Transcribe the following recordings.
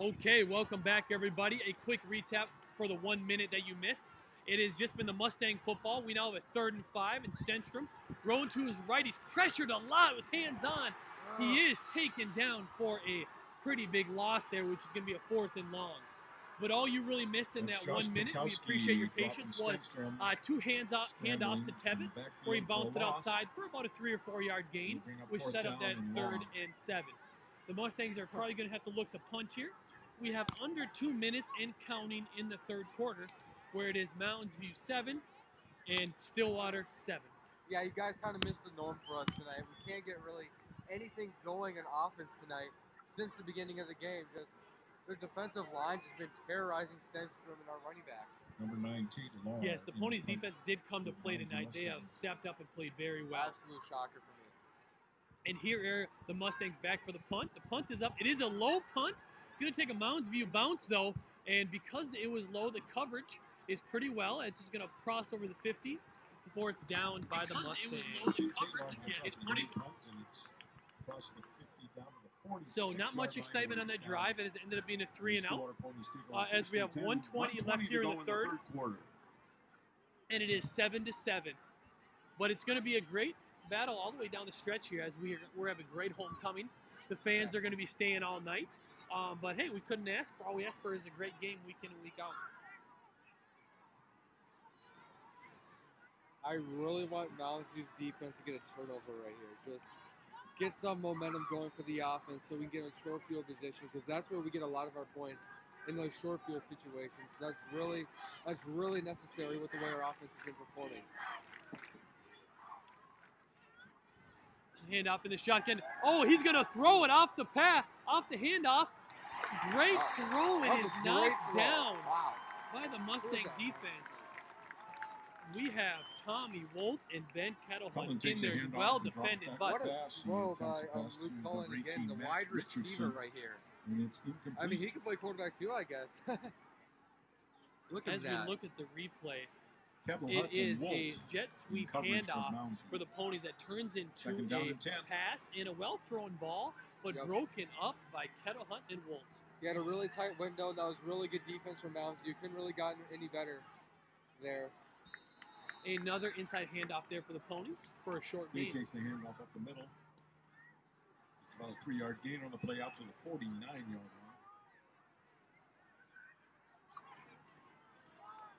Okay, welcome back, everybody. A quick recap for the 1 minute that you missed. It has just been the Mustang football. We now have a 3rd and 5, and Stenstrom rolling to his right. He's pressured a lot with hands on. He is taken down for a pretty big loss there, which is going to be a 4th and long. But all you really missed in that 1 minute, we appreciate your patience, was two handoffs to Tebet, where he bounced it outside for about a 3 or 4 yard gain, which set up that 3rd and 7. The Mustangs are probably going to have to look to punch here. We have under 2 minutes and counting in the 3rd quarter, where it is Mounds view 7 and Stillwater 7. Yeah, you guys kind of missed the norm for us tonight. We can't get really anything going in offense tonight since the beginning of the game. Just their defensive line just been terrorizing Stenstrom and our running backs. Number 19, Laura. Yes, the Ponies defense did come to play tonight. They have stepped up and played very well. Absolute shocker for me. And here are the Mustangs back for the punt. The punt is up. It is a low punt. It's going to take a Mounds view bounce, though, and because it was low, the coverage is pretty well. It's just going to cross over the 50 before it's down by the Mustangs. So not much excitement on that drive. It has ended up being a 3 and out. As we have 1:20 left here in the 3rd quarter, and it is 7-7. But it's going to be a great battle all the way down the stretch here, as we have a great homecoming. The fans are going to be staying all night. But hey, we couldn't ask for. All we asked for is a great game week in and week out. I really want Mounds View's defense to get a turnover right here. Just get some momentum going for the offense so we can get in short field position, because that's where we get a lot of our points, in those short field situations. So that's really necessary with the way our offense has been performing. Handoff in the shotgun. Oh, he's going to throw it off the handoff. Great throw. It is knocked down by the Mustang defense. We have Tommy Wolt and Ben Kettlehunt in there, well defended. But what a throw by Luke Cullen again, the wide receiver right here. I mean, he can play quarterback too, I guess. Look at that. As we look at the replay, it is a jet sweep handoff for the Ponies that turns into a pass and a well-thrown ball, but broken up by Kettlehunt and Wolt. You had a really tight window. That was really good defense from Mounds. You couldn't really gotten any better there. Another inside handoff there for the Ponies for a short gain. He takes the handoff up the middle. It's about a 3 yard gain on the play out to the 49 yard line.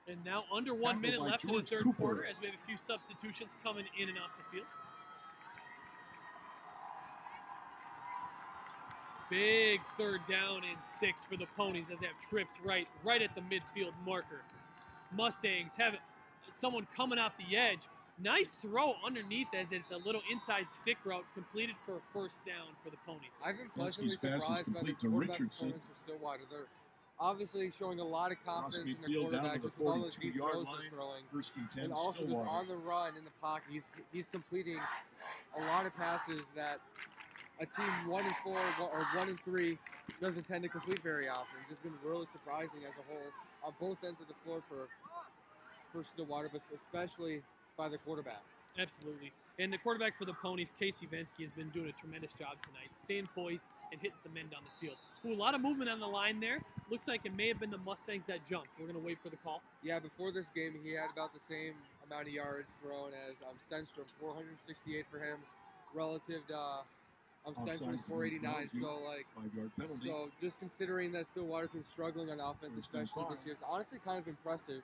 And now under 1 minute left in the 3rd quarter, as we have a few substitutions coming in and off the field. Big 3rd down and 6 for the Ponies as they have trips right at the midfield marker. Mustangs have someone coming off the edge. Nice throw underneath, as it's a little inside stick route completed for a 1st down for the Ponies. I've been pleasantly surprised by the quarterback performance for Stillwater. They're obviously showing a lot of confidence in their quarterback just with all those deep throws they're throwing. And also just on the run in the pocket. He's completing a lot of passes that a team 1 and 4 or 1 and 3 doesn't tend to complete very often. Just been really surprising as a whole on both ends of the floor for Stillwater, but especially by the quarterback. Absolutely. And the quarterback for the Ponies, Casey Vensky, has been doing a tremendous job tonight, staying poised and hitting some men down the field. Ooh, a lot of movement on the line there. Looks like it may have been the Mustangs that jumped. We're going to wait for the call. Yeah, before this game, he had about the same amount of yards thrown as Stenstrom, 468 for him, relative to Stenstrom's 489. So, so just considering that Stillwater's been struggling on offense, especially this year, it's honestly kind of impressive,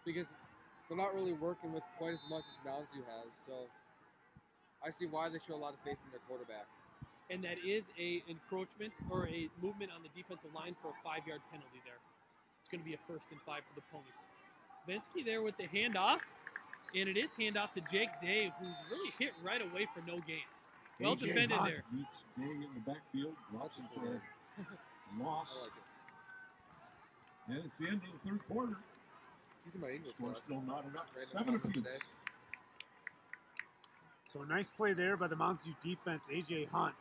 because they're not really working with quite as much as Mounds has. So I see why they show a lot of faith in their quarterback. And that is a encroachment or a movement on the defensive line for a 5 yard penalty there. It's going to be a 1st and 5 for the Ponies. Vensky there with the handoff, and it is handoff to Jake Day, who's really hit right away for no gain. Well defended there. Meets Day in the backfield, drops him for a loss. I like it. And it's the end of the 3rd quarter. He's in my English Score class. still knotted up. 7 apiece. So a nice play there by the Mounds View defense, A.J. Hunt.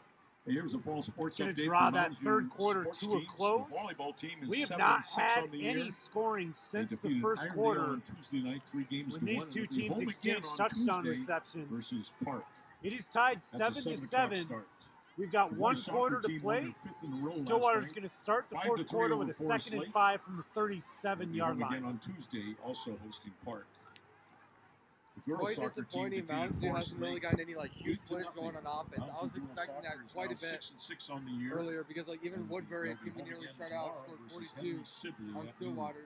Here's a full sports going update. to draw for that Mounds 3rd View quarter sports to a teams. close. The volleyball team is We have 7-6 not had on the any year. scoring since the defeated 1st Irondale quarter on Tuesday night, 3 games when to these 1. two They'll be teams home again exchanged on touchdown Tuesday receptions. versus Park. It is tied That's a 7-7 start. We've got one quarter to play. Stillwater's going to start the fourth quarter with a 2nd and 5 from the 37-yard line. Again on Tuesday, also hosting Park. It's quite disappointing. Mounds hasn't really gotten any like huge plays going on offense. I was expecting that quite a bit earlier because like even Woodbury, a team we nearly shut out, scored 42 on Stillwater,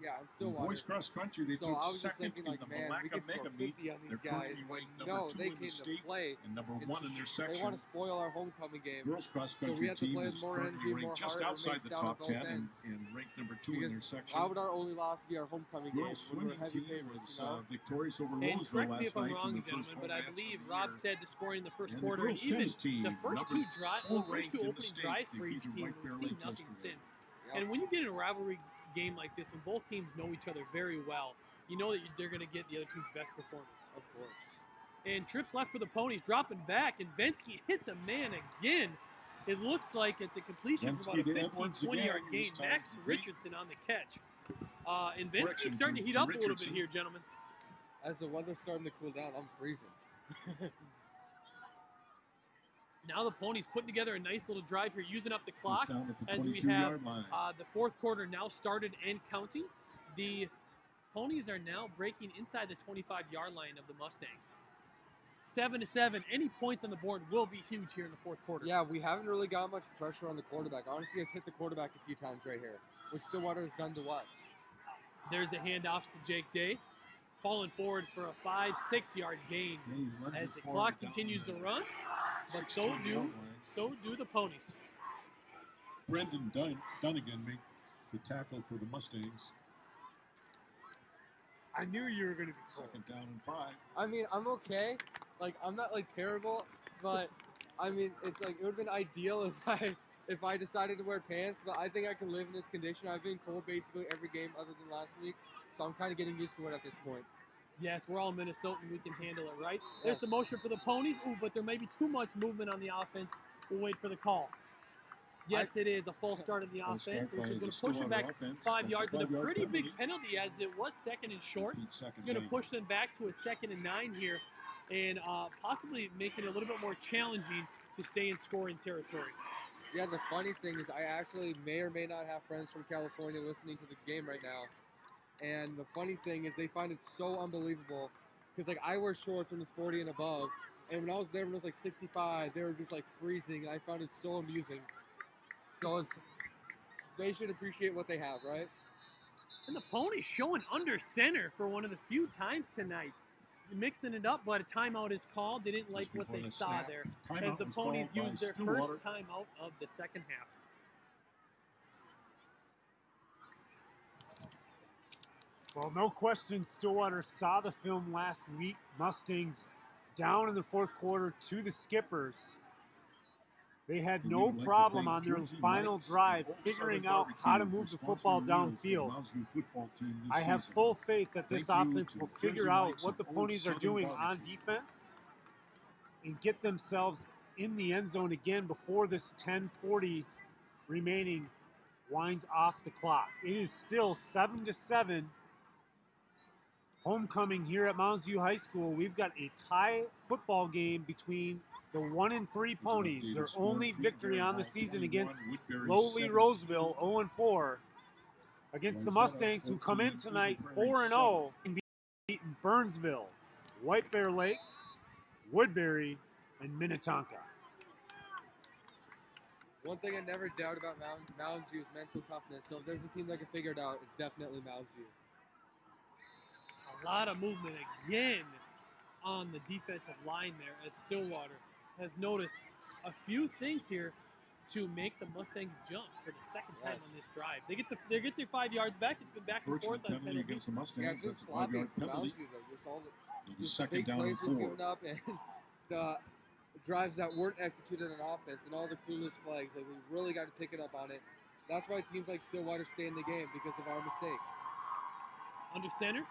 on Stillwater. Boys cross country, they so took I was just second thinking like, in the man, we could score 50 on these guys. But no, they came to play. And number 1 in their section. They want to spoil our homecoming game. Girls cross country so we have to play team with more energy, more just heart, outside the top 10 and ranked number 2 in their section. Why would our only loss be our homecoming game? We were heavy favorites, victorious over And correct me if I'm wrong, gentlemen, but I believe Rob said the scoring in the first quarter, and even the first two opening drives for each team, we've seen nothing since. And when you get in a rivalry game like this, when both teams know each other very well, you know that they're going to get the other team's best performance. Of course. And trips left for the Ponies, dropping back, and Vensky hits a man again. It looks like it's a completion for about a 15, 20-yard gain. Max Richardson on the catch. And Vensky's starting to heat up a little bit here, gentlemen. As the weather's starting to cool down, I'm freezing. Now the Ponies putting together a nice little drive here, using up the clock as we have the fourth quarter now started and counting. The Ponies are now breaking inside the 25-yard line of the Mustangs. 7-7. Any points on the board will be huge here in the fourth quarter. Yeah, we haven't really got much pressure on the quarterback. Honestly, has hit the quarterback a few times right here, which Stillwater has done to us. There's the handoffs to Jake Day. Falling forward for a 5-6 yard gain as the clock continues to run, but so do the Ponies. Brendan Dunnigan made the tackle for the Mustangs. I knew you were going to be cold. 2nd down and 5. I mean, I'm okay. Like, I'm not like terrible, but I mean, it's like it would have been ideal if I decided to wear pants, but I think I can live in this condition. I've been cold basically every game other than last week, so I'm kind of getting used to it at this point. Yes, we're all Minnesotan. We can handle it, right? There's some motion for the Ponies. Ooh, but there may be too much movement on the offense. We'll wait for the call. Yes, it is a false start of the offense, which is going to push them back 5 yards, and a pretty big penalty as it was 2nd and short. It's going to push them back to a 2nd and 9 here, and possibly make it a little bit more challenging to stay in scoring territory. Yeah, the funny thing is I actually may or may not have friends from California listening to the game right now. And the funny thing is they find it so unbelievable because, like, I wear shorts when it's 40 and above. And when I was there when it was, like, 65, they were just, like, freezing. And I found it so amusing. So they should appreciate what they have, right? And the Ponies showing under center for one of the few times tonight. Mixing it up, but a timeout is called. They didn't like what they saw there as the Ponies used their first timeout of the second half. Well, no question, Stillwater saw the film last week. Mustangs down in the fourth quarter to the Skippers. They had no problem on their final drive figuring out how to move the football downfield. I have full faith that this offense will figure out what the Ponies are doing on defense and get themselves in the end zone again before this 10:40 remaining winds off the clock. It is still 7-7. Homecoming here at Mounds View High School. We've got a tie football game between the 1-3 Ponies. Their only victory on the season against lowly Roseville, 0-4. Against the Mustangs, who come in tonight 4-0 and beaten Burnsville, White Bear Lake, Woodbury, and Minnetonka. One thing I never doubt about Mounds View is mental toughness. So if there's a team that can figure it out, it's definitely Mounds View. A lot of movement again on the defensive line there as Stillwater has noticed a few things here to make the Mustangs jump for the second time on this drive. They get their 5 yards back. It's been back and forth on penalty against the Mustangs. Yeah, it's been sloppy for Mounds View though. Just all the big down plays and we've given up and the drives that weren't executed on offense and all the clueless flags. Like, we really got to pick it up on it. That's why teams like Stillwater stay in the game, because of our mistakes. Under center.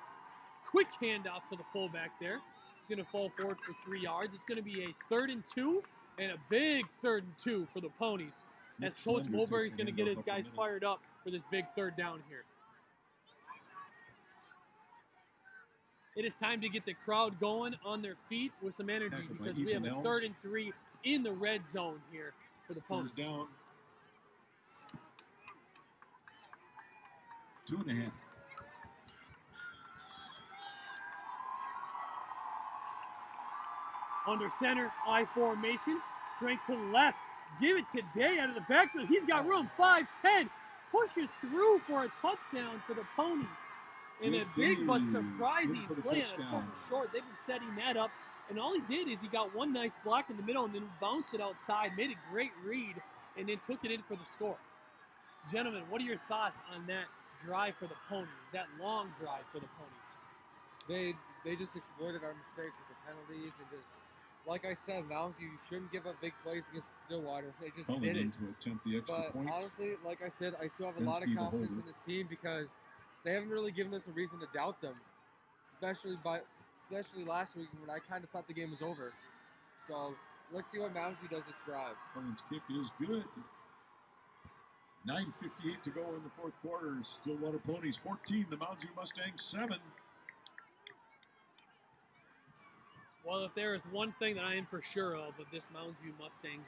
Quick handoff to the fullback there. He's going to fall forward for 3 yards. It's going to be a 3rd and 2 and a big 3rd and 2 for the Ponies. As Coach Mulberry is going to get his guys fired up for this big 3rd down here. It is time to get the crowd going on their feet with some energy because we have a 3rd and 3 in the red zone here for the Ponies. Third down. 2.5. Under center, I formation, strength to the left. Give it to Day out of the backfield. He's got room. 5'10", pushes through for a touchdown for the Ponies. And a big but surprising play on a fourth short. They've been setting that up. And all he did is he got one nice block in the middle and then bounced it outside, made a great read, and then took it in for the score. Gentlemen, what are your thoughts on that drive for the Ponies, that long drive for the Ponies? They just exploited our mistakes with the penalties and just, like I said, Mounds, you shouldn't give up big plays against Stillwater. They just didn't. To attempt the extra but point. honestly, like I said, I still have a lot of confidence in this team because they haven't really given us a reason to doubt them, especially last week when I kind of thought the game was over. So let's see what Mounds does this drive. Ponies kick is good. 9:58 to go in the fourth quarter. Stillwater Ponies 14, the Mounds Mustangs 7. Well, if there is one thing that I am for sure of this Mounds View Mustang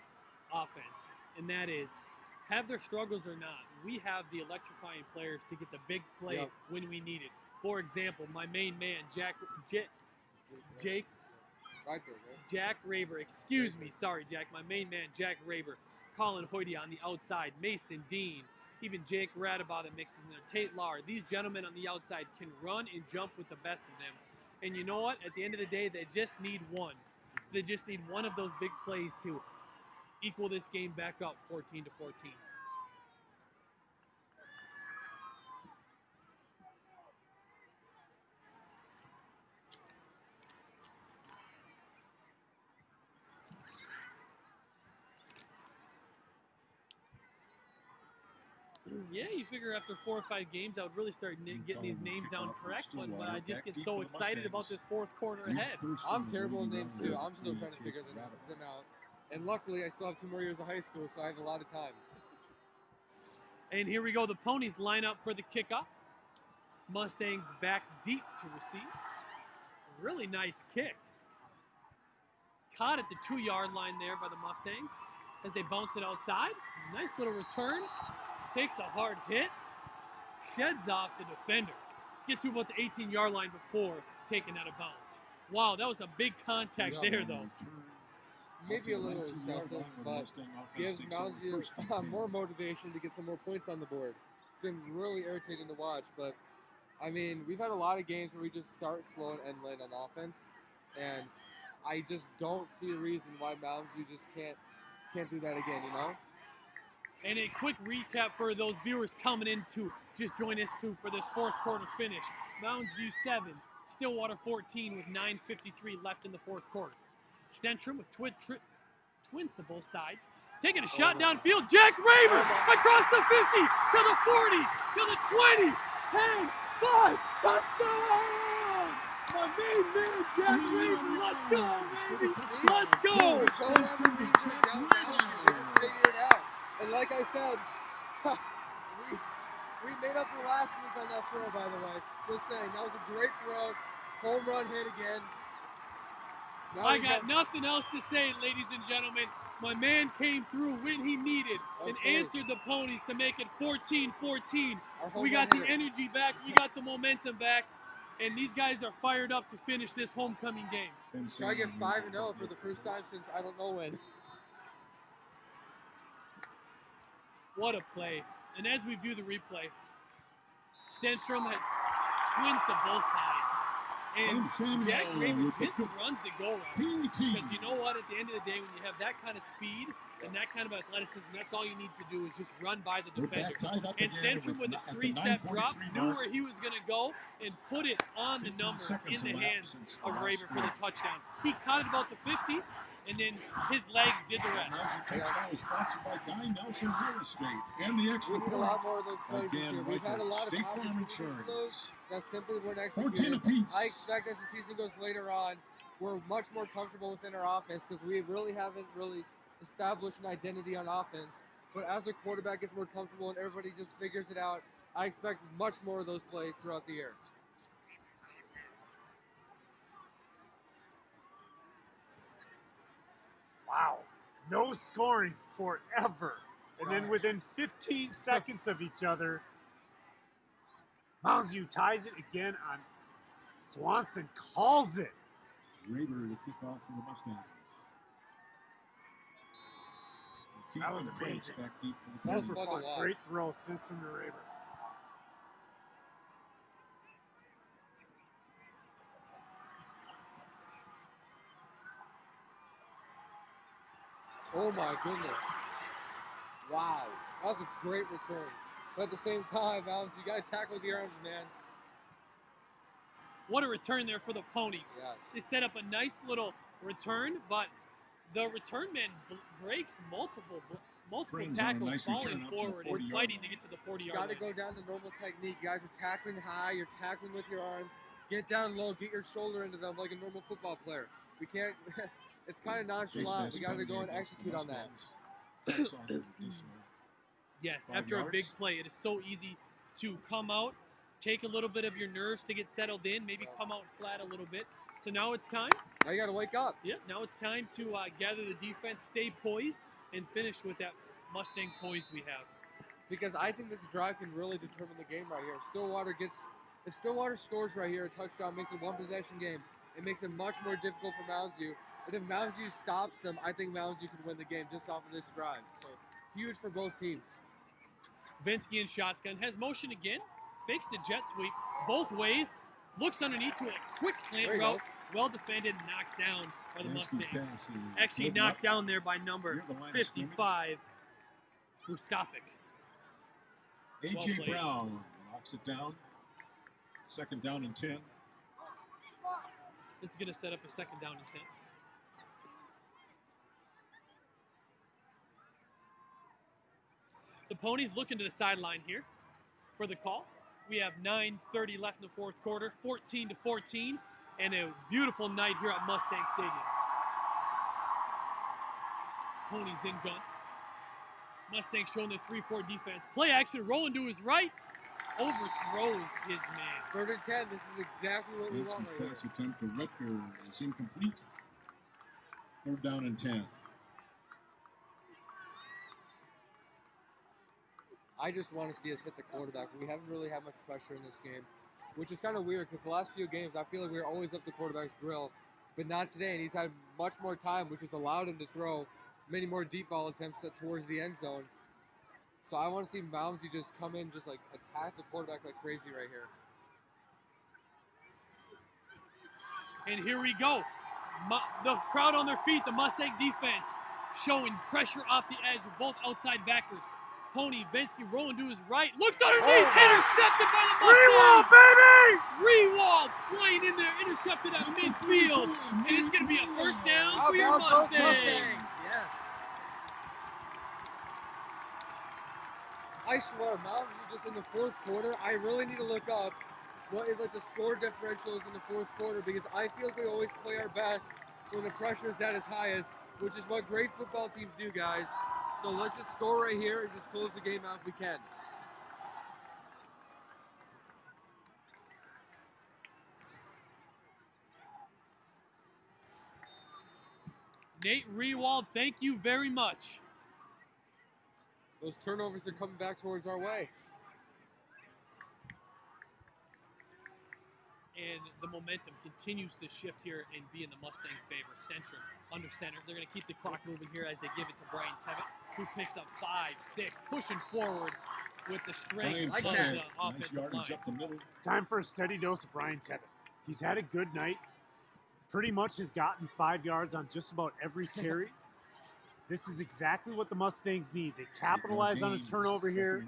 offense, and that is, have their struggles or not, we have the electrifying players to get the big play when we need it. For example, my main man, Jack Raber, excuse me, sorry, Jack, my main man, Jack Raber, Colin Hoyty on the outside, Mason Dean, even Jake Radabaugh that mixes in there, Tate Lauer. These gentlemen on the outside can run and jump with the best of them. And you know what? At the end of the day, they just need one. They just need one of those big plays to equal this game back up 14-14. Yeah, you figure after 4 or 5 games, I would really start getting these names down correct, but I just get so excited about this fourth quarter ahead. I'm terrible at names too. I'm still trying to figure them out. And luckily, I still have 2 more years of high school, so I have a lot of time. And here we go. The Ponies line up for the kickoff. Mustangs back deep to receive. Really nice kick. Caught at the 2-yard line there by the Mustangs as they bounce it outside. Nice little return. Takes a hard hit. Sheds off the defender. Gets to about the 18-yard line before taking out of bounds. Wow, that was a big contact there, though. Maybe a little excessive, but gives Mounds more motivation to get some more points on the board. It's been really irritating to watch, but I mean, we've had a lot of games where we just start slow and end late on offense, and I just don't see a reason why Mounds just can't do that again, you know? And a quick recap for those viewers coming in to just join us for this fourth quarter finish. Mounds View 7, Stillwater 14 with 9:53 left in the fourth quarter. Centrum with twins to both sides. Taking a shot downfield. Jack Raber across the 50 to the 40 to the 20, 10, 5, touchdown! My main man, Jack Raber. Let's go, baby. Let's go. Figure it out. And like I said, we made up for last week on that throw, by the way. Just saying, that was a great throw. Home run hit again. Now I got nothing else to say, ladies and gentlemen. My man came through when he needed and answered the Ponies to make it 14-14. We got the energy back. We got the momentum back. And these guys are fired up to finish this homecoming game. Try to get 5-0 for the first time since I don't know when. What a play. And as we view the replay, Stenstrom had twins to both sides. And Jack Raber just runs the go-round. Because you know what? At the end of the day, when you have that kind of speed and that kind of athleticism, that's all you need to do is just run by the defender. And Stenstrom, with his 3-step drop, knew where he was going to go and put it on the numbers in the hands of Raber for the touchdown. He caught it about the 50. And then his legs did the rest. Touchdown was sponsored by Guy Nelson Real Estate and the extra We need a lot more of those plays this year. We've had a lot of opportunities for those that simply weren't executed. I expect as the season goes later on, we're much more comfortable within our offense because we really haven't established an identity on offense. But as the quarterback gets more comfortable and everybody just figures it out, I expect much more of those plays throughout the year. Wow. No scoring forever. And then within 15 seconds of each other, Mounds ties it again on Swanson calls it. Raber to kick off for the Mustangs. That was amazing. Back deep for the That was center. fun to watch. Great throw, Stinson to Raber. Oh my goodness. Wow. That was a great return. But at the same time, Mounds, you got to tackle with your arms, man. What a return there for the Ponies. Yes. They set up a nice little return, but the return man breaks multiple Brings on a tackles nice falling return up to the forward and 40-yard fighting line. to get to the 40-yard Got line. to go down the normal technique. You guys are tackling high. You're tackling with your arms. Get down low. Get your shoulder into them like a normal football player. We can't. It's kind of nonchalant. We got to go and execute on that. Yes, 5 after a big yards. play, it is so easy to come out, take a little bit of your nerves to get settled in, maybe come out flat a little bit. So now it's time. Now you got to wake up. Yeah, now it's time to gather the defense, stay poised, and finish with that Mustang poise we have. Because I think this drive can really determine the game right here. If Stillwater scores right here, a touchdown, makes it a one-possession game, it makes it much more difficult for Mounds U. And if Mounds U stops them, I think Mounds U could win the game just off of this drive. So huge for both teams. Vinsky in shotgun, has motion again, fakes the jet sweep both ways, looks underneath to a quick There slant you route, go. well defended, knocked down by the Vinsky's Mustangs. pass is Actually good knocked enough. down there by number Near the line of 55, Mustafic. A.J. Well played. Brown knocks it down. 2nd down and 10. This is going to set up a 2nd down and 10. The Ponies looking to the sideline here for the call. We have 9:30 left in the 4th quarter, 14-14, and a beautiful night here at Mustang Stadium. Ponies in gun. Mustangs showing their 3-4 defense. Play action, rolling to his right, overthrows his man. 3rd and 10. This is exactly what we want Vinsky's right here. pass attempt to Rutger is incomplete. 3rd down and 10. I just want to see us hit the quarterback. We haven't really had much pressure in this game, which is kind of weird because the last few games I feel like we were always up the quarterback's grill, but not today. And he's had much more time, which has allowed him to throw many more deep ball attempts towards the end zone. So I want to see Mounds, you just come in, just like attack the quarterback like crazy right here. And here we go. The crowd on their feet, the Mustang defense showing pressure off the edge with both outside backers. Pony, Vinsky rolling to his right, looks underneath, intercepted by the Mustangs. Rewald, baby! Rewald flying in there, intercepted at midfield. And it's going to be a 1st down for your Outbound Mustangs. Mustangs. Yes. I swear, Mounds are just in the 4th quarter. I really need to look up what is like the score differential is in the 4th quarter because I feel like we always play our best when the pressure is at its highest, which is what great football teams do, guys. So let's just score right here and just close the game out if we can. Nate Rewald, thank you very much. Those turnovers are coming back towards our way. And the momentum continues to shift here and be in the Mustangs' favor. Centrum under center. They're going to keep the clock moving here as they give it to Brian Tevitt, who picks up 5, 6, pushing forward with the strength like of that. the Nice offensive yardage line. up the middle. Time for a steady dose of Brian Tevitt. He's had a good night. Pretty much has gotten 5 yards on just about every carry. This is exactly what the Mustangs need. They capitalize on a turnover here.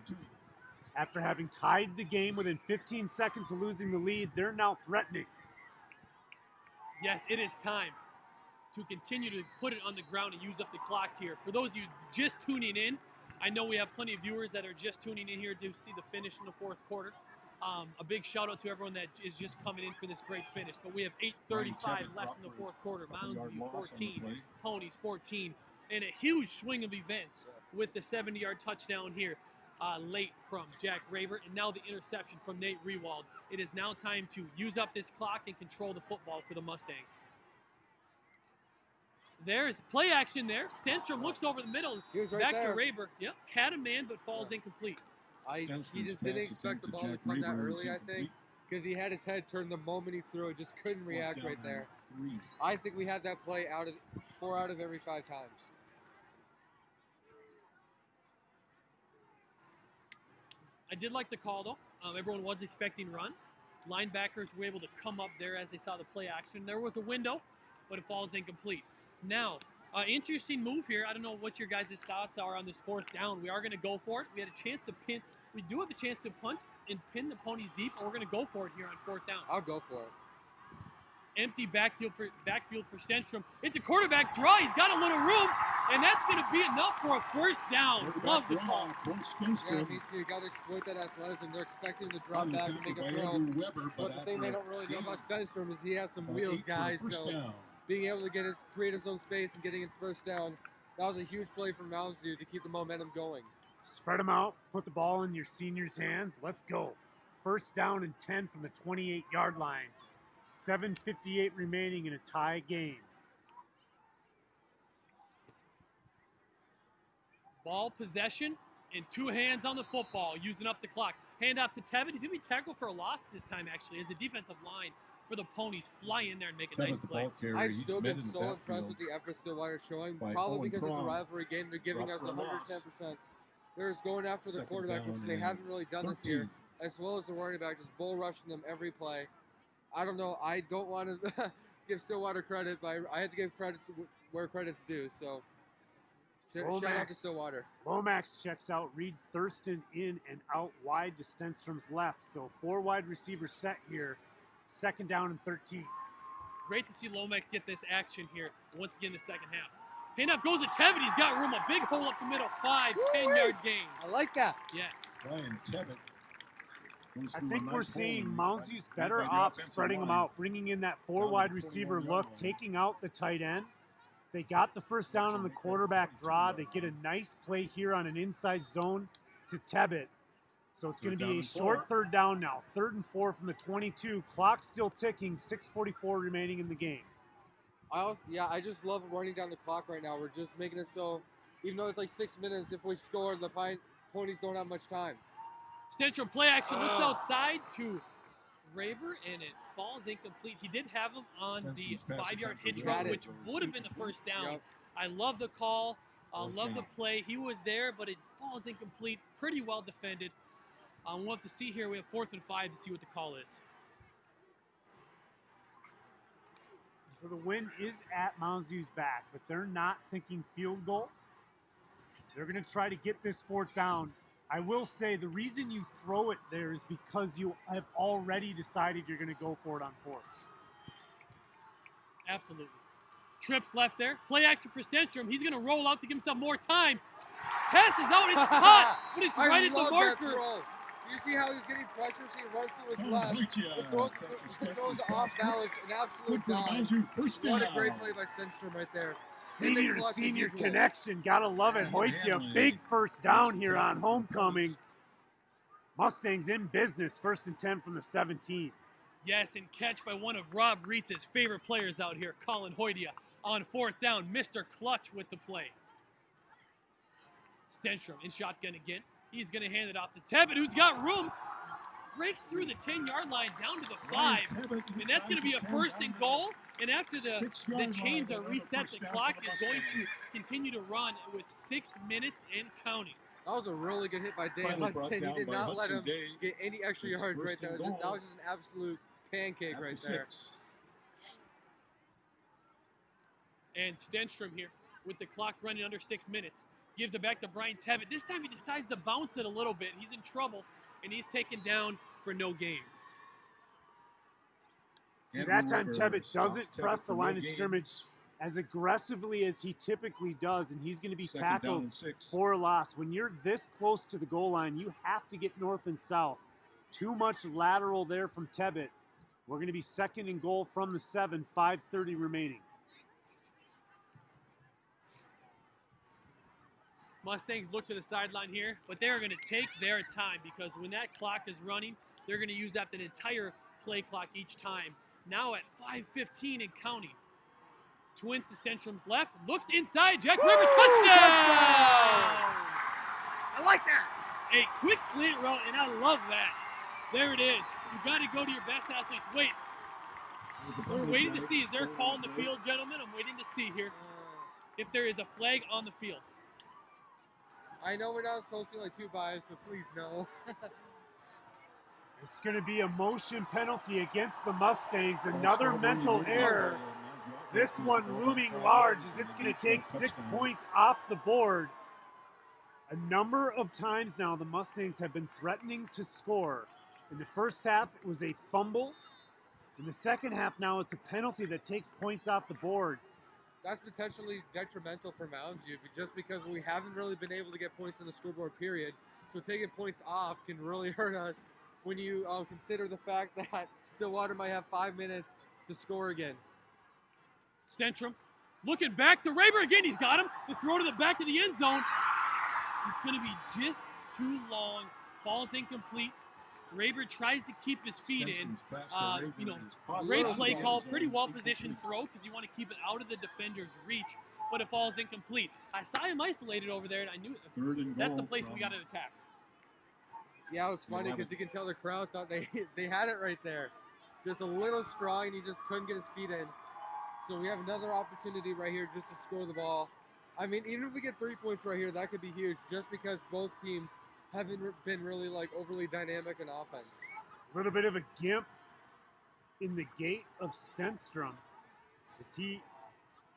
After having tied the game within 15 seconds of losing the lead, they're now threatening. Yes, it is time to continue to put it on the ground and use up the clock here. For those of you just tuning in, I know we have plenty of viewers that are just tuning in here to see the finish in the 4th quarter. A big shout out to everyone that is just coming in for this great finish. But we have 8:35 left in the 4th quarter. Mounds View 14, Ponies 14, and a huge swing of events with the 70-yard touchdown here late from Jack Raber, and now the interception from Nate Rewald. It is now time to use up this clock and control the football for the Mustangs. There's play action there. Stenstrom looks over the middle. He was right back there. to Raber. Yep, had a man, but falls incomplete. He just didn't expect the ball to come that early, I think, because he had his head turned the moment he threw it. Just couldn't react right there. I think we had that play 4 out of every 5 times. I did like the call, though. Everyone was expecting run. Linebackers were able to come up there as they saw the play action. There was a window, but it falls incomplete. Now, interesting move here. I don't know what your guys' thoughts are on this 4th down. We are going to go for it. We had a chance to pin. We do have a chance to punt and pin the Ponies deep, and we're going to go for it here on 4th down. I'll go for it. Empty backfield for Stenstrom. It's a quarterback draw. He's got a little room, and that's going to be enough for a 1st down. Love the call. Yeah, me too. You got to exploit that athleticism. They're expecting him to drop back and make a throw. But the thing they don't really know about Stenstrom is he has some wheels, guys. So being able to create his own space and getting his 1st down, that was a huge play from Mounds to keep the momentum going. Spread them out. Put the ball in your seniors' hands. Let's go. 1st down and 10 from the 28-yard line. 7:58 remaining in a tie game. Ball possession and 2 hands on the football, using up the clock. Hand off to Tevin. He's going to be tackled for a loss this time, actually, as the defensive line for the Ponies fly in there and make a nice play. I've still been so impressed with the effort Stillwater showing, probably because it's a rivalry game. They're giving us 110%. They're just going after the quarterback, which they haven't really done this year, as well as the running back, just bull rushing them every play. I don't know. I don't want to give Stillwater credit, but I have to give credit where credit's due. So, shout out to Stillwater. Lomax checks out. Reed Thurston in and out wide to Stenstrom's left. So 4 wide receivers set here. 2nd down and 13. Great to see Lomax get this action here once again in the 2nd half. Handoff goes to Tevin. He's got room. A big hole up the middle. 10-yard gain. I like that. Yes. Brian Tevin. I think we're seeing Mounds better off spreading them out, bringing in that 4 wide receiver look, taking out the tight end. They got the 1st down on the quarterback draw. They get a nice play here on an inside zone to Tebbett. So it's going to be a short 3rd down now. 3rd and 4 from the 22. Clock still ticking. 6:44 remaining in the game. I just love running down the clock right now. We're just making it so, even though it's like 6 minutes, if we score, the Ponies don't have much time. Stenstrom play action, looks outside to Raber, and it falls incomplete. He did have him on the 5-yard hitch route, which would have been the 1st down. Yep. I love the call. Love the play. He was there, but it falls incomplete. Pretty well defended. We'll have to see here. We have 4th and 5 to see what the call is. So the win is at Mounds' back, but they're not thinking field goal. They're going to try to get this 4th down. I will say the reason you throw it there is because you have already decided you're going to go for it on 4th. Absolutely. Trips left there. Play action for Stenstrom. He's going to roll out to give himself more time. Passes out. It's caught, but it's right at the marker. You see how he's getting pressure? So he runs through his left. It throws off balance. An absolute dime. What a great play by Stenstrom right there. Senior to senior connection. Gotta love it. Hoytia, big 1st down here on homecoming. Mustangs in business. 1st and 10 from the 17. Yes, and catch by one of Rob Reitz's favorite players out here, Colin Hoytia, on 4th down. Mr. Clutch with the play. Stenstrom in shotgun again. He's going to hand it off to Tebbett, who's got room. Breaks through the 10-yard line down to the 5. And that's going to be a 1st and goal. And after the chains are reset, the clock is going to continue to run with 6 minutes and counting. That was a really good hit by Dave Hudson. He did not let him get any extra yards right there. That was just an absolute pancake right there. And Stenstrom here with the clock running under 6 minutes. Gives it back to Brian Tebbett. This time he decides to bounce it a little bit. He's in trouble, and he's taken down for no gain. See, that time Tebbett doesn't press the line of scrimmage as aggressively as he typically does, and he's going to be tackled for a loss. When you're this close to the goal line, you have to get north and south. Too much lateral there from Tebbett. We're going to be 2nd and goal from the 7, 5:30 remaining. Mustangs look to the sideline here, but they're going to take their time because when that clock is running, they're going to use up that entire play clock each time. Now at 5:15 and counting. Twins to Stenstrom's left. Looks inside. Jack River, touchdown! I like that. A quick slant route, and I love that. There it is. You got to go to your best athletes. Wait. We're waiting to see. Is there a call in the field, gentlemen? I'm waiting to see here if there is a flag on the field. I know we're not supposed to be like too biased, but please no. It's going to be a motion penalty against the Mustangs. Another mental error. This one looming large as it's going to take 6 points off the board. A number of times now the Mustangs have been threatening to score. In the first half, it was a fumble. In the second half now, it's a penalty that takes points off the boards. That's potentially detrimental for Mounds U, just because we haven't really been able to get points in the scoreboard period. So taking points off can really hurt us when you consider the fact that Stillwater might have 5 minutes to score again. Stenstrom looking back to Raber again. He's got him. The throw to the back of the end zone. It's going to be just too long. Falls incomplete. Raber tries to keep his feet in. Great play call. Pretty well-positioned throw because you want to keep it out of the defender's reach, but it falls incomplete. I saw him isolated over there, and I knew that's the place we got to attack. Yeah, it was funny because you can tell the crowd thought they had it right there. Just a little strong, and he just couldn't get his feet in. So we have another opportunity right here just to score the ball. I mean, even if we get 3 points right here, that could be huge just because both teams haven't been really like overly dynamic in offense. A little bit of a gimp in the gait of Stenstrom as he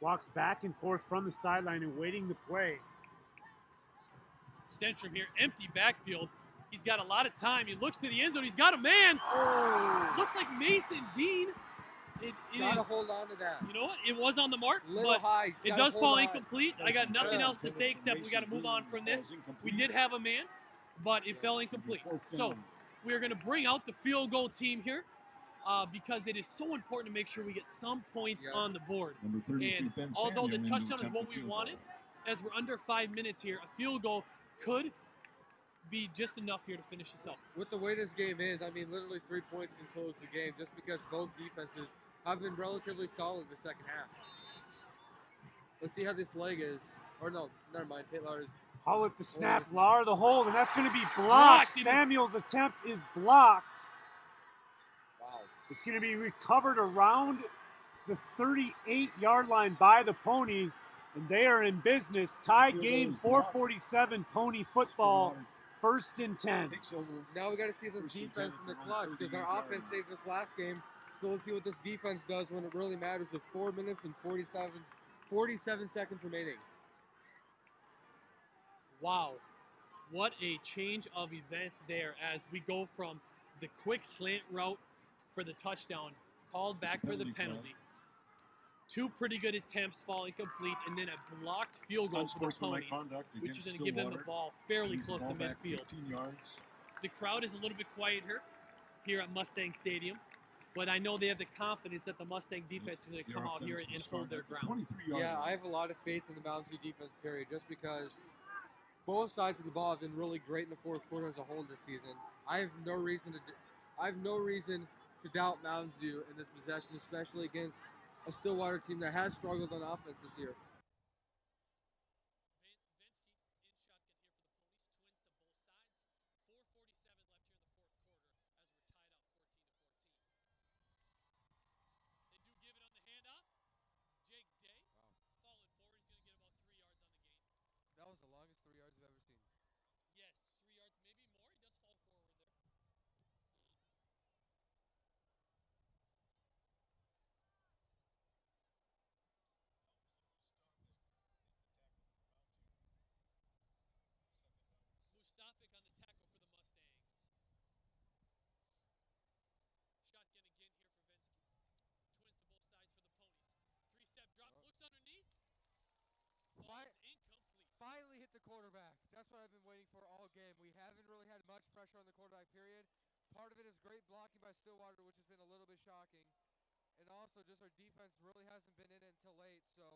walks back and forth from the sideline and waiting the play. Stenstrom here, empty backfield. He's got a lot of time. He looks to the end zone. He's got a man. Oh. Looks like Mason Dean. Gotta hold on to that. You know what? It was on the mark, but high. It does fall incomplete. I got nothing else to say except we got to move on from this. We did have a man, but it fell incomplete. So we're going to bring out the field goal team here because it is so important to make sure we get some points on the board. And although the touchdown is what we wanted, as we're under 5 minutes here, a field goal could be just enough here to finish this up. With the way this game is, I mean, literally 3 points can close the game just because both defenses have been relatively solid the second half. Let's see how this leg is. Or no, never mind. Taylor's. Hull at the snap, Lar the hold, and that's going to be blocked. Samuel's attempt is blocked. Wow. It's going to be recovered around the 38-yard line by the Ponies, and they are in business. Tie game, 4:47 Pony football. 1st and 10. Now we got to see this defense in the clutch because our offense saved us last game. So let's see what this defense does when it really matters with 4 minutes and 47 seconds remaining. Wow. What a change of events there as we go from the quick slant route for the touchdown, called back for the penalty. 2 pretty good attempts fall incomplete, and then a blocked field goal for the Ponies, which is going to give them the ball fairly close to midfield. The crowd is a little bit quieter here at Mustang Stadium, but I know they have the confidence that the Mustang defense is going to come out here and hold their ground. Yeah, I have a lot of faith in the Mounds U defense, period, just because both sides of the ball have been really great in the fourth quarter as a whole this season. I have no reason to doubt Mounds U in this possession, especially against a Stillwater team that has struggled on offense this year. That was the longest 3 yards I've ever seen. Yes, 3 yards, maybe more. He does fall forward there. Mustafic on the tackle for the Mustangs. Shotgun again here for Vensky. Twins to both sides for the Ponies. 3-step drop, looks underneath. Falls incomplete. Finally hit the quarterback. That's what I've been waiting for all game. We haven't really had much pressure on the quarterback, period. Part of it is great blocking by Stillwater, which has been a little bit shocking. And also just our defense really hasn't been in it until late, so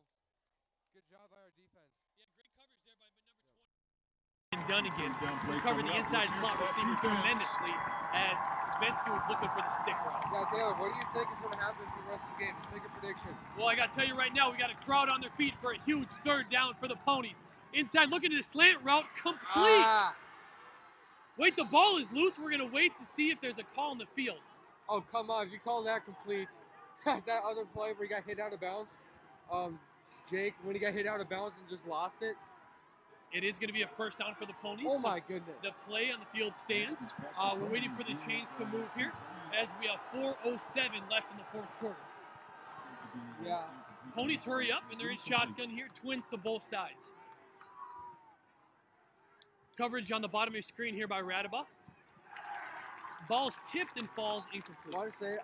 good job by our defense. Yeah, great coverage there by number 20. done again. Covered the inside slot receiver tremendously as Bensky was looking for the stick route. Yeah, Taylor, what do you think is going to happen for the rest of the game? Let's make a prediction. Well, I got to tell you right now, we got a crowd on their feet for a huge third down for the Ponies. Inside, looking at the slant route, complete. Wait, the ball is loose. We're going to wait to see if there's a call in the field. Oh, come on. If you call that complete, that other play where he got hit out of bounds, Jake, when he got hit out of bounds and just lost it. It is going to be a first down for the Ponies. Oh, my goodness. The play on the field stands. We're waiting for the chains to move here as we have 4:07 left in the fourth quarter. Yeah. Ponies hurry up, and they're in shotgun here. Twins to both sides. Coverage on the bottom of your screen here by Radaba. Ball's tipped and falls incomplete. I want to say,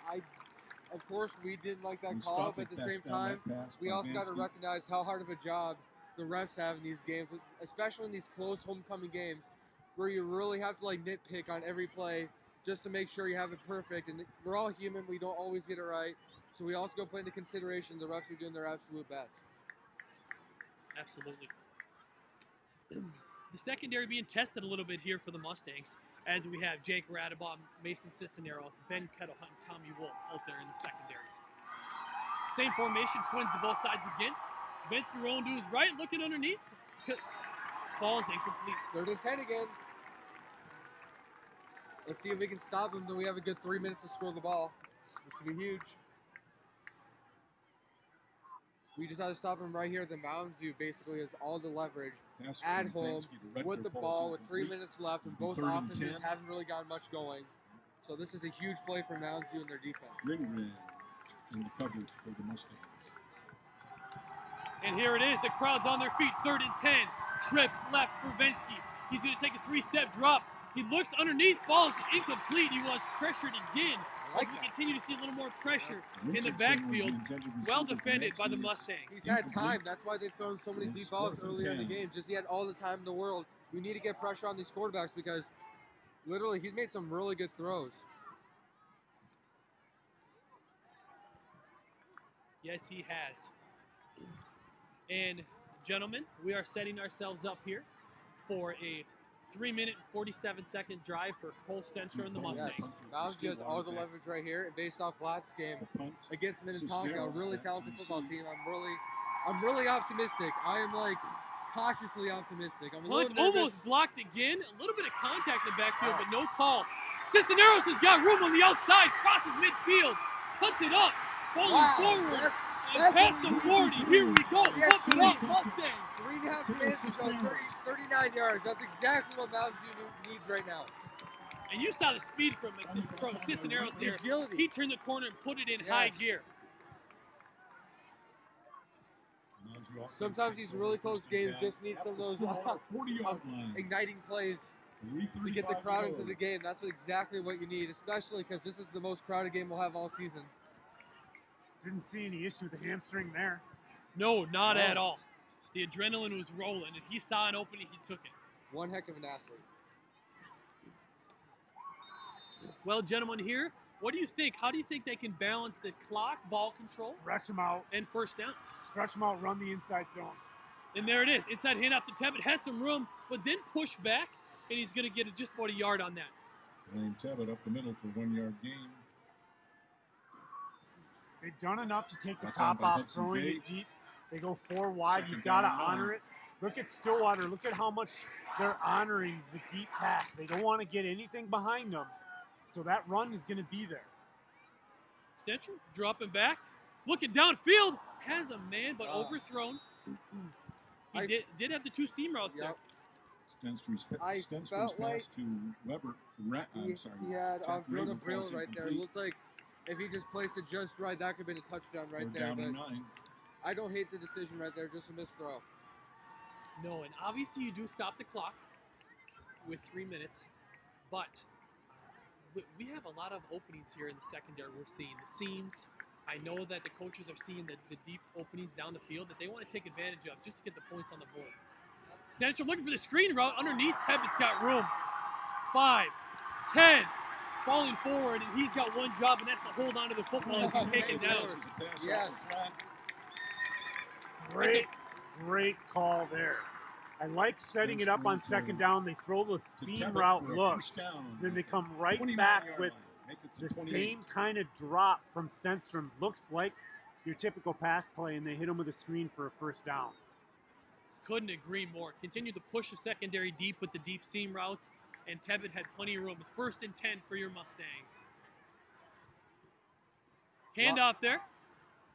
of course, we didn't like that call, but at the same time, we also got to recognize how hard of a job the refs have in these games, especially in these close homecoming games where you really have to like nitpick on every play just to make sure you have it perfect. And we're all human. We don't always get it right. So we also go put into consideration the refs are doing their absolute best. Absolutely. The secondary being tested a little bit here for the Mustangs as we have Jake Radabon, Mason Cisneros, Ben Kettlehunt, and Tommy Wolf out there in the secondary. Same formation, twins to both sides again. Bensky rolling to his right, looking underneath. Falls incomplete. 3rd and 10 again. Let's see if we can stop him. Then we have a good 3 minutes to score the ball. This could be huge. We just have to stop him right here at the Mounds. Who basically has all the leverage at home with the ball with 3 minutes left, and both offenses haven't really gotten much going. So this is a huge play for Mounds View and their defense. Ring in the coverage for the Mustangs. And here it is. The crowd's on their feet. 3rd and 10. Trips left for Bensky. He's going to take a 3-step drop. He looks underneath. Ball's incomplete. He was pressured again. As we continue to see a little more pressure in the backfield. Well defended by the Mustangs. He's had time. That's why they've thrown so many deep balls earlier in the game. Just he had all the time in the world. We need to get pressure on these quarterbacks because literally he's made some really good throws. Yes, he has. And gentlemen, we are setting ourselves up here for a 3-minute and 47-second drive for Cole Stenstrom and the Mustangs. Yes. Mounds has all the leverage right here, and based off last game against Minnetonka, a really talented football team, I'm really optimistic. I am like cautiously optimistic. I'm a little nervous. Almost blocked again. A little bit of contact in the backfield, but no call. Cisneros has got room on the outside, crosses midfield, puts it up, falling forward. And past the 40, here we go. Pump it up, Mustangs. 3.5 minutes to go, 39 yards. That's exactly what Mounds needs right now. And you saw the speed from Cisneros there. Agility. He turned the corner and put it in high gear. Sometimes these really close games just need some of those igniting plays to get the crowd into the game. That's exactly what you need, especially because this is the most crowded game we'll have all season. Didn't see any issue with the hamstring there. No, not at all. The adrenaline was rolling, and he saw an opening, he took it. One heck of an athlete. Well, gentlemen, here, what do you think? How do you think they can balance the clock, ball control, stretch them out, and first downs? Stretch them out, run the inside zone. And there it is. Inside hand off the Tebbett, has some room, but then push back, and he's going to get just about a yard on that. Blaine Tebbett up the middle for 1-yard gain. They've done enough to take the top off, throwing it deep. They go 4 wide. You've got to honor it. Look at Stillwater. Look at how much they're honoring the deep pass. They don't want to get anything behind them. So that run is going to be there. Stenstrom dropping back. Looking downfield. Has a man, but overthrown. He did have the 2 seam routes there. Stenstrom's felt like pass to Weber. He had Jonah Brill right there. It looked like if he just placed it just right, that could have been a touchdown right there. But I don't hate the decision right there, just a missed throw. No, and obviously you do stop the clock with 3 minutes, but we have a lot of openings here in the secondary. We're seeing the seams. I know that the coaches are seeing the deep openings down the field that they want to take advantage of just to get the points on the board. Stenstrom looking for the screen route underneath. Tebbett's got room. 5, 10. Falling forward, and he's got one job, and that's to hold on to the football as he's taken down. Yes. Great call there. I like setting it up on second down. They throw the seam route look. Then they come right back with the same kind of drop from Stenstrom. Looks like your typical pass play, and they hit him with a screen for a first down. Couldn't agree more. Continue to push the secondary deep with the deep seam routes, and Tebbett had plenty of room. It's 1st and 10 for your Mustangs. Handoff there.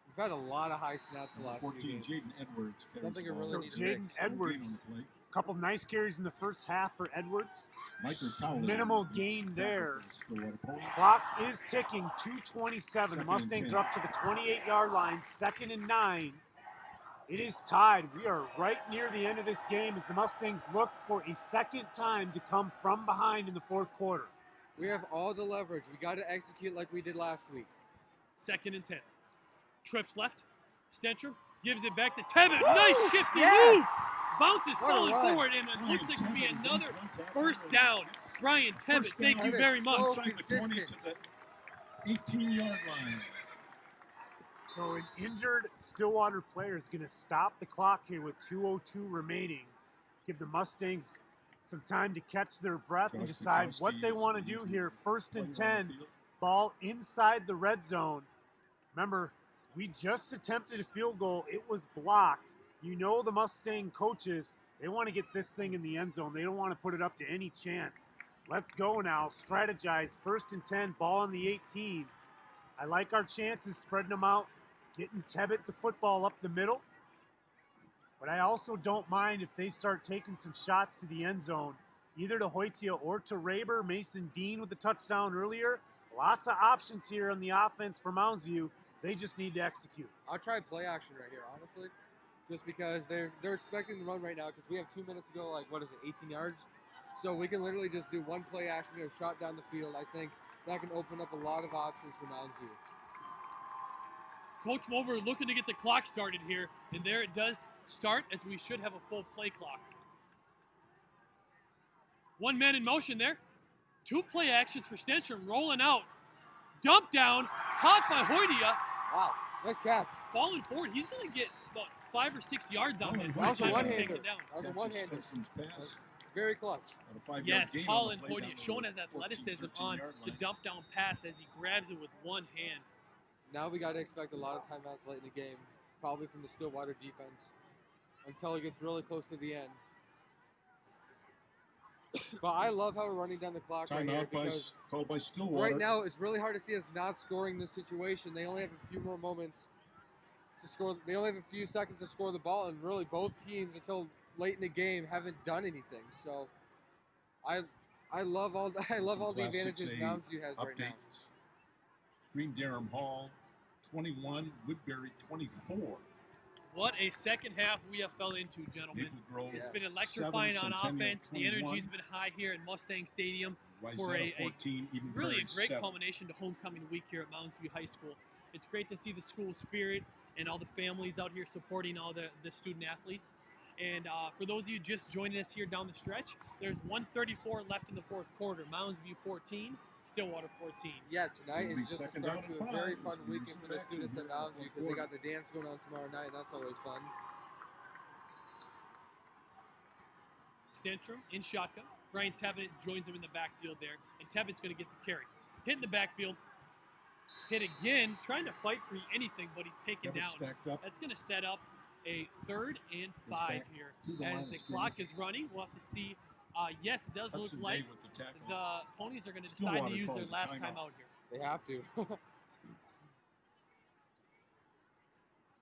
We've had a lot of high snaps the last few games. Jaden Edwards. Something you really So need to Jaden fix. Edwards, a couple nice carries in the first half for Edwards. Minimal gain there. Clock is ticking, 2:27. The Mustangs are up to the 28-yard line, 2nd and 9. It is tied. We are right near the end of this game as the Mustangs look for a second time to come from behind in the 4th quarter. We have all the leverage. We got to execute like we did last week. 2nd and 10. Trips left. Stenstrom gives it back to Tebbett. Nice shifty move. Bounces falling forward, and it looks like to be another first down. Brian Tebbett, thank you very much. So consistent. To the 18-yard line. So an injured Stillwater player is going to stop the clock here with 2:02 remaining. Give the Mustangs some time to catch their breath and decide what they want to do here. 1st and 10, ball inside the red zone. Remember, we just attempted a field goal. It was blocked. You know the Mustang coaches, they want to get this thing in the end zone. They don't want to put it up to any chance. Let's go now. Strategize. 1st and 10, ball on the 18. I like our chances, spreading them out, getting Tebbett the football up the middle. But I also don't mind if they start taking some shots to the end zone, either to Hoytia or to Raber. Mason Dean with the touchdown earlier. Lots of options here on the offense for Mounds View. They just need to execute. I'll try play action right here, honestly. Just because they're expecting to run right now because we have 2 minutes to go, 18 yards. So we can literally just do one play action, get a shot down the field. I think that can open up a lot of options for Mounds View. Coach Mover looking to get the clock started here, and there it does start as we should have a full play clock. 1 man in motion there. 2 play actions for Stenstrom, rolling out. Dump down, caught by Hoytia. Wow, nice catch. Falling forward, he's going to get about 5 or 6 yards on this. That was a one-hander. Very clutch. Yes, Colin Hoytia showing his athleticism on the dump down pass as he grabs it with one hand. Now we got to expect a lot of timeouts late in the game, probably from the Stillwater defense, until it gets really close to the end. But I love how we're running down the clock right here because called by Stillwater. Right now it's really hard to see us not scoring this situation. They only have a few more moments to score. They only have a few seconds to score the ball, and really both teams until late in the game haven't done anything. So I love all the advantages Mounds View has right now. Green Durham Hall 21, Woodbury 24. What a second half we have fell into, gentlemen. It's been electrifying on offense. The energy's been high here at Mustang Stadium for a really a great culmination to homecoming week here at Mounds View High School. It's great to see the school spirit and all the families out here supporting all the student athletes. And for those of you just joining us here down the stretch, there's 1:34 left in the 4th quarter. Mounds View 14, Stillwater 14. Yeah, tonight is just the start to a very fun weekend for the students at Mounds View because they got the dance going on tomorrow night, and that's always fun. Stenstrom in shotgun. Brian Tebbett joins him in the backfield there, and Tebbett's going to get the carry. Hit in the backfield. Hit again, trying to fight for anything, but he's taken down. That's going to set up a 3rd and 5 here. As the clock is running, we'll have to see. Yes, it does look like the Ponies are going to decide to use their last time out here. They have to.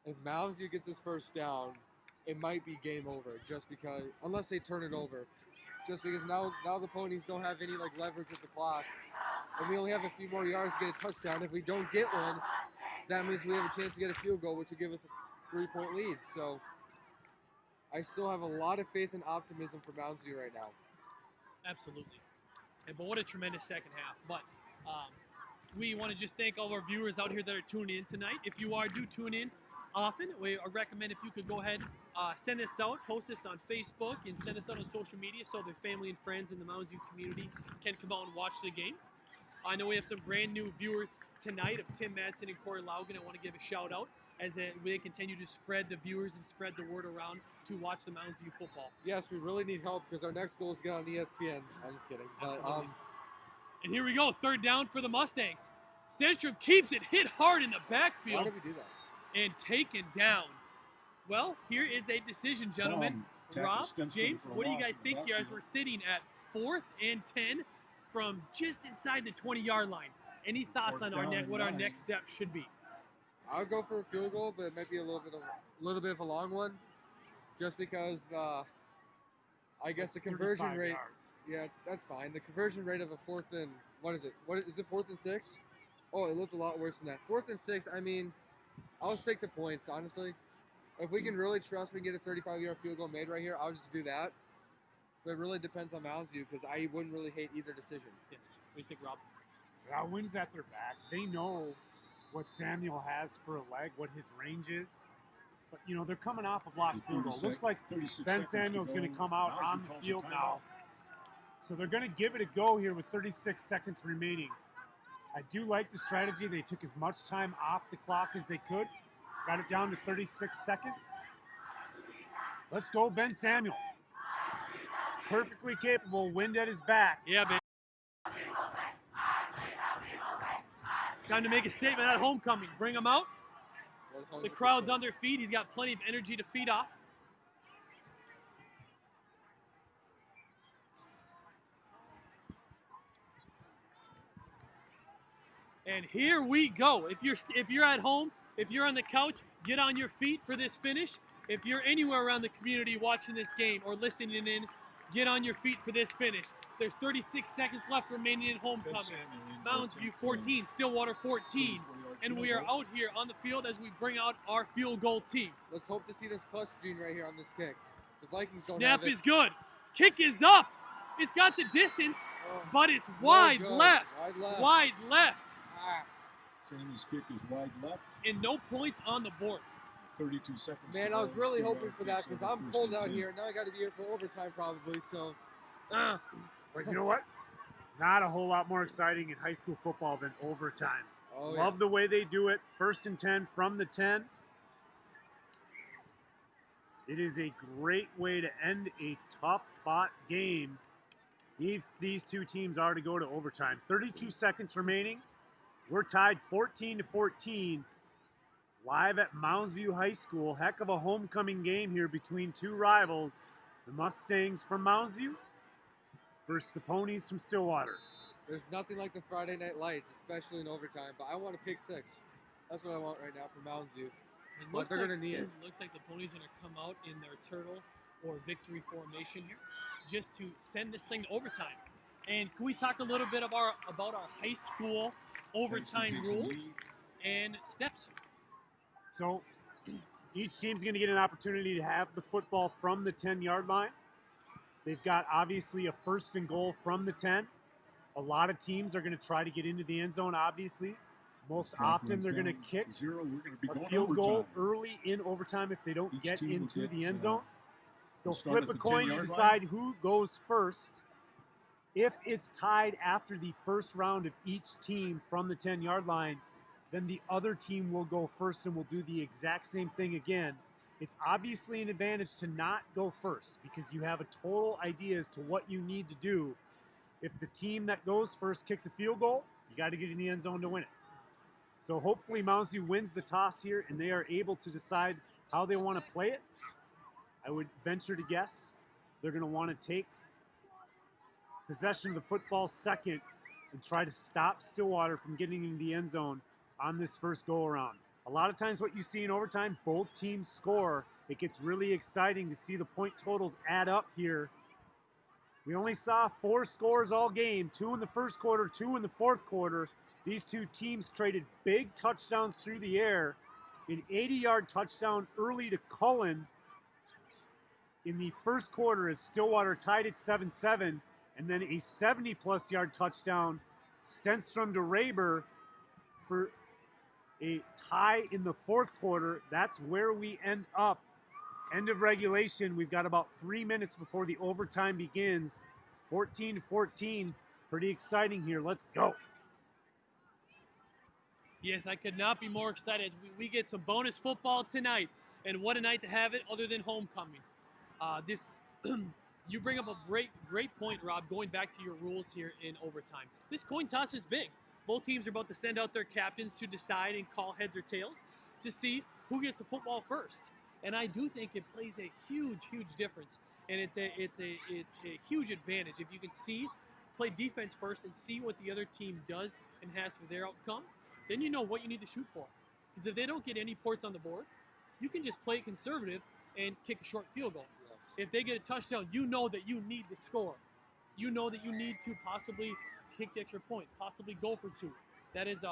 If Mounds View gets his first down, it might be game over just because, unless they turn it over. Just because now the Ponies don't have any leverage with the clock. And we only have a few more yards to get a touchdown. If we don't get one, that means we have a chance to get a field goal, which will give us a 3-point lead. So I still have a lot of faith and optimism for Mounds View right now. Absolutely. But what a tremendous second half. But we want to just thank all our viewers out here that are tuning in tonight. If you do tune in often, we recommend if you could go ahead, send us out, post us on Facebook, and send us out on social media so their family and friends in the Mounds View community can come out and watch the game. I know we have some brand new viewers tonight of Tim Madsen and Corey Laugan. I want to give a shout out. as they continue to spread the viewers and spread the word around to watch the Mounds View football. Yes, we really need help because our next goal is to get on ESPN. I'm just kidding. But, and here we go, third down for the Mustangs. Stenstrom keeps it hit hard in the backfield. Why did we do that? And taken down. Well, here is a decision, gentlemen. Rob, James, what do you guys think here as we're sitting at 4th and 10 from just inside the 20-yard line? Any thoughts on what our next step should be? I would go for a field goal, but it might be a little bit of a long one, just because I guess the conversion rate. Yards. Yeah, that's fine. The conversion rate of a 4th and what is it? Is it 4th and 6? Oh, it looks a lot worse than that. 4th and 6. I mean, I'll just take the points, honestly. If we can really trust we can get a 35-yard field goal made right here, I'll just do that. But it really depends on Mounds View because I wouldn't really hate either decision. Yes. What do you think, Rob? That wind's at their back. They know what Samuel has for a leg, what his range is. But, you know, they're coming off a blocked field goal. Looks like Ben Samuel's going to come out on the field now. So they're going to give it a go here with 36 seconds remaining. I do like the strategy. They took as much time off the clock as they could. Got it down to 36 seconds. Let's go, Ben Samuel. Perfectly capable, wind at his back. Yeah, baby. Time to make a statement at homecoming. Bring him out. The crowd's on their feet. He's got plenty of energy to feed off. And here we go. If you're at home, if you're on the couch, get on your feet for this finish. If you're anywhere around the community watching this game or listening in, get on your feet for this finish. There's 36 seconds left remaining in homecoming. Mounds View 14, Stillwater 14. And we are out here on the field as we bring out our field goal team. Let's hope to see this clutch gene right here on this kick. The Vikings don't Snap have it. is good. Kick is up. It's got the distance, but it's wide left. Wide left. Sammy's kick is wide left. And no points on the board. 32 seconds. Man, I was really hoping for that because I'm cold out here. Now I got to be here for overtime probably. So, But you know what? Not a whole lot more exciting in high school football than overtime. oh, Love the way they do it. 1st and 10 from the 10. It is a great way to end a tough-fought game if these two teams are to go to overtime. 32 seconds remaining. We're tied 14-14. Live at Mounds View High School. Heck of a homecoming game here between two rivals. The Mustangs from Mounds View versus the Ponies from Stillwater. There's nothing like the Friday Night Lights, especially in overtime. But I want a pick 6. That's what I want right now for Mounds View. But they're going to need it. Looks like the Ponies are going to come out in their turtle or victory formation here just to send this thing to overtime. And can we talk a little bit about our high school overtime rules and steps? So each team's going to get an opportunity to have the football from the 10-yard line. They've got obviously a 1st and goal from the 10. A lot of teams are going to try to get into the end zone, obviously. Most often they're going to kick a field goal early in overtime if they don't get into the end zone. They'll flip a coin to decide who goes first. If it's tied after the first round of each team from the 10-yard line, then the other team will go first and will do the exact same thing again. It's obviously an advantage to not go first because you have a total idea as to what you need to do. If the team that goes first kicks a field goal, you got to get in the end zone to win it. So hopefully Mounds View wins the toss here and they are able to decide how they want to play it. I would venture to guess they're going to want to take possession of the football second and try to stop Stillwater from getting into the end zone on this first go-around. A lot of times what you see in overtime, both teams score. It gets really exciting to see the point totals add up here. We only saw 4 scores all game, 2 in the first quarter, 2 in the fourth quarter. These two teams traded big touchdowns through the air. An 80-yard touchdown early to Cullen in the first quarter as Stillwater tied at 7-7, and then a 70-plus yard touchdown, Stenstrom to Raber for a tie in the fourth quarter. That's where we end up. End of regulation. We've got about 3 minutes before the overtime begins. 14-14. Pretty exciting here. Let's go. Yes, I could not be more excited as we get some bonus football tonight. And what a night to have it other than homecoming. You bring up a great point, Rob, going back to your rules here in overtime. This coin toss is big. Both teams are about to send out their captains to decide and call heads or tails to see who gets the football first. And I do think it plays a huge difference. And it's a huge advantage if you can play defense first and see what the other team does and has for their outcome. Then you know what you need to shoot for. Because if they don't get any points on the board, you can just play conservative and kick a short field goal. Yes. If they get a touchdown, you know that you need to score. You know that you need to possibly kick the extra point, possibly go for 2. That is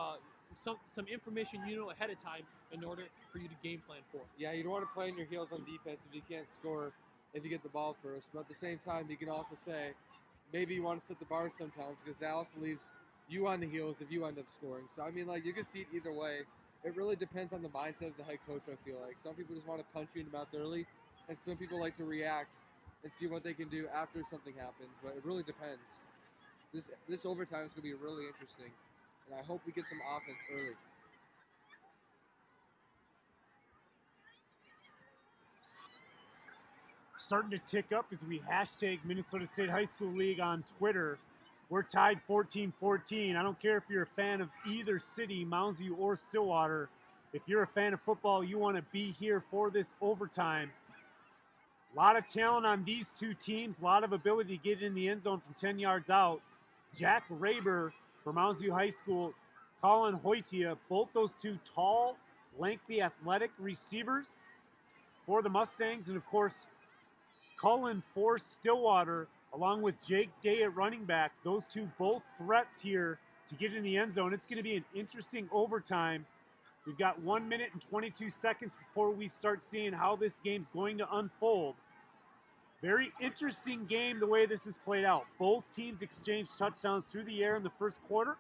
some information you know ahead of time in order for you to game plan for. Yeah, you don't want to play on your heels on defense if you can't score if you get the ball first. But at the same time, you can also say maybe you want to set the bar sometimes because that also leaves you on the heels if you end up scoring. So, I mean, like, you can see it either way. It really depends on the mindset of the head coach, I feel like. Some people just want to punch you in the mouth early, and some people like to react and see what they can do after something happens. But it really depends. This overtime is going to be really interesting, and I hope we get some offense early. Starting to tick up as we hashtag Minnesota State High School League on Twitter. We're tied 14-14. I don't care if you're a fan of either city, Mounds View or Stillwater. If you're a fan of football, you want to be here for this overtime. A lot of talent on these two teams, a lot of ability to get in the end zone from 10 yards out. Jack Raber for Mounds View High School, Colin Hoytia, both those two tall, lengthy, athletic receivers for the Mustangs. And, of course, Cullen for Stillwater, along with Jake Day at running back. Those two both threats here to get in the end zone. It's going to be an interesting overtime. We've got 1 minute and 22 seconds before we start seeing how this game's going to unfold. Very interesting game the way this is played out. Both teams exchanged touchdowns through the air in the first quarter.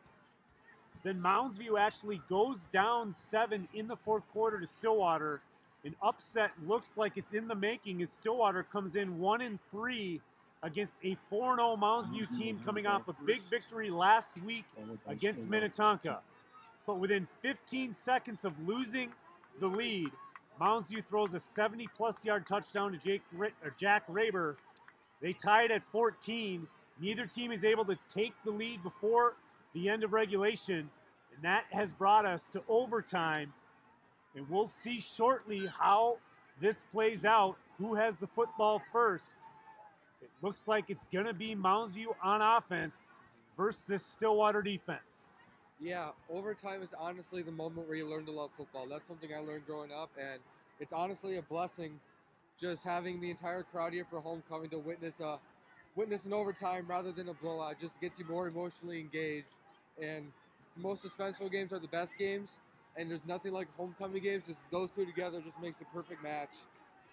Then Mounds View actually goes down 7 in the fourth quarter to Stillwater. An upset looks like it's in the making as Stillwater comes in 1-3 against a 4-0 Mounds View team coming off a big victory last week against Minnetonka. But within 15 seconds of losing the lead, Mounds View throws a 70-plus yard touchdown to Jack Raber. They tie it at 14. Neither team is able to take the lead before the end of regulation, and that has brought us to overtime. And we'll see shortly how this plays out, who has the football first. It looks like it's going to be Mounds View on offense versus this Stillwater defense. Yeah, overtime is honestly the moment where you learn to love football. That's something I learned growing up, and it's honestly a blessing just having the entire crowd here for homecoming to witness an overtime rather than a blowout. Just gets you more emotionally engaged. And the most suspenseful games are the best games, and there's nothing like homecoming games. Just those two together just makes a perfect match.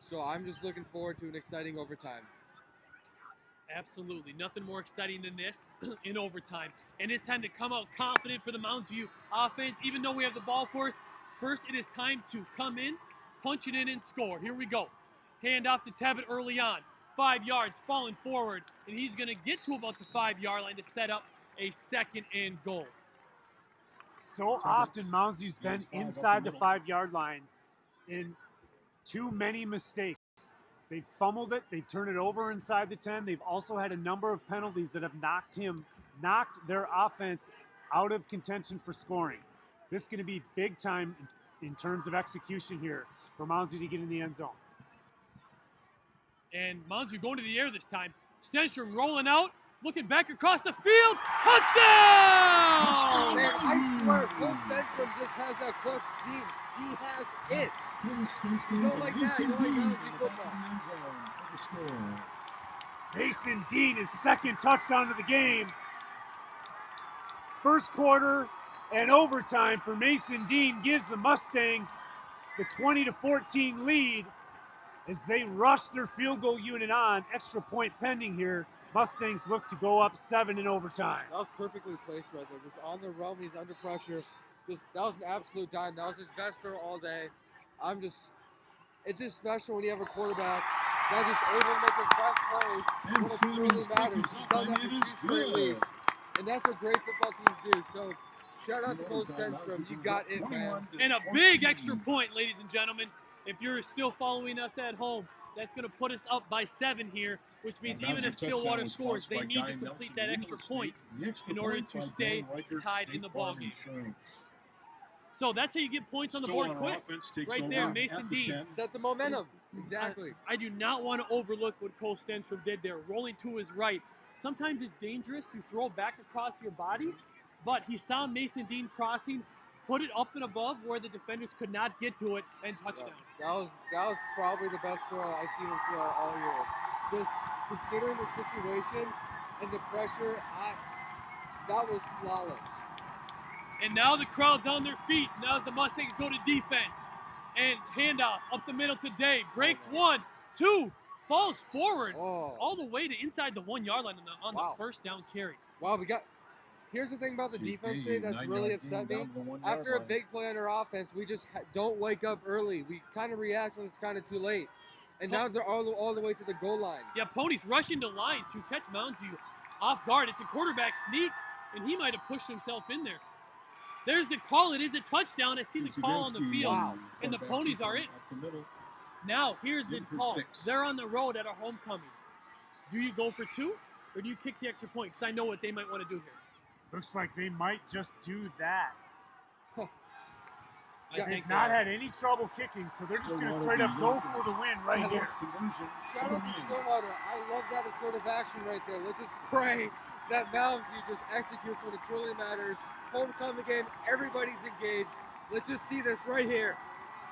So I'm just looking forward to an exciting overtime. Absolutely. Nothing more exciting than this in overtime. And it's time to come out confident for the Mounds View offense. Even though we have the ball for us, first it is time to come in, punch it in, and score. Here we go. Hand off to Tebbett early on. 5 yards, falling forward. And he's going to get to about the 5-yard line to set up a 2nd and goal. So often Mounds View's been inside the 5-yard line in too many mistakes. They've fumbled it. They've turned it over inside the 10. They've also had a number of penalties that have knocked their offense out of contention for scoring. This is going to be big time in terms of execution here for Mounds View to get in the end zone. And Mounds View going to the air this time. Stenstrom rolling out, looking back across the field. Touchdown! Man, I swear, Will Stenstrom just has that clutch gene. He has it. You don't like that. You don't like Mounds View football. Mason Dean, his 2nd touchdown of the game. First quarter and overtime for Mason Dean gives the Mustangs the 20-14 lead as they rush their field goal unit on. Extra point pending here. Mustangs look to go up 7 in overtime. That was perfectly placed right there. Just on the run, he's under pressure. That was an absolute dime. That was his best throw all day. It's just special when you have a quarterback that's just able to make his best plays when it really matters. He's done that for 2 straight weeks. And that's what great football teams do. So Shout out to Cole Stenstrom. You got it, man. And a big extra point, ladies and gentlemen. If you're still following us at home, that's going to put us up by 7 here, which means even if Stillwater scores, they need to complete that extra point in order to stay tied in the ballgame. So that's how you get points on the board quick. Right there, Mason Dean. Set the momentum. Exactly. I do not want to overlook what Cole Stenstrom did there, rolling to his right. Sometimes it's dangerous to throw back across your body, but he saw Mason Dean crossing, put it up and above where the defenders could not get to it, and touchdown. Yeah, that was probably the best throw I've seen him throw all year. Just considering the situation and the pressure, that was flawless. And now the crowd's on their feet. Now as the Mustangs go to defense. And handoff up the middle to Day. Breaks 1, 2, falls forward all the way to inside the 1 yard line on the first down carry. Wow, here's the thing about the defense today that's really upset me. After a big play on our offense, we just don't wake up early. We kind of react when it's kind of too late. And now they're all the way to the goal line. Yeah, Ponies rushing to line to catch Mounds off guard. It's a quarterback sneak, and he might have pushed himself in there. There's the call. It is a touchdown. I see the call on the field, and the Ponies are in. Now, here's the call. They're on the road at a homecoming. Do you go for 2, or do you kick the extra point? Because I know what they might want to do here. Looks like they might just do that. They've not had any trouble kicking, so they're just going to straight up go for the win right here. Shout out to Stillwater. I love that assertive action right there. Let's just pray that Mounds just executes when it truly matters. Homecoming game, everybody's engaged. Let's just see this right here.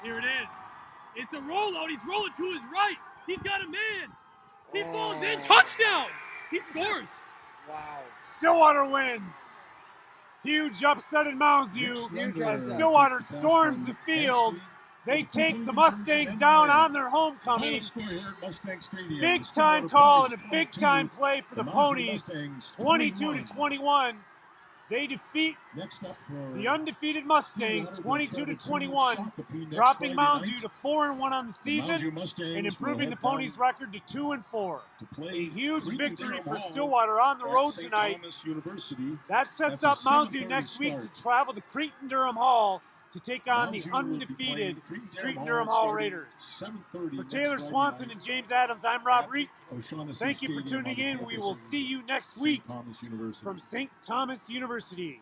Here it is. It's a rollout. He's rolling to his right. He's got a man. He falls in. Touchdown. He scores. Wow. Stillwater wins. Huge upset in Mounds View. As Stillwater storms the field. They take the Mustangs down on their homecoming. Big time call and a big time play for the Ponies. 22-21. They defeat the undefeated Mustangs 22-21, dropping Mounds View to 4-1 on the season and improving the Ponies' record to 2-4. A huge victory for Stillwater on the road tonight. That sets up Mounds View next week to travel to Cretin-Durham Hall to take on the undefeated Cretin-Durham Hall Raiders. For Taylor Swanson and James Adams, I'm Rob Reitz. Thank you for tuning in. We will see you next week from St. Thomas University.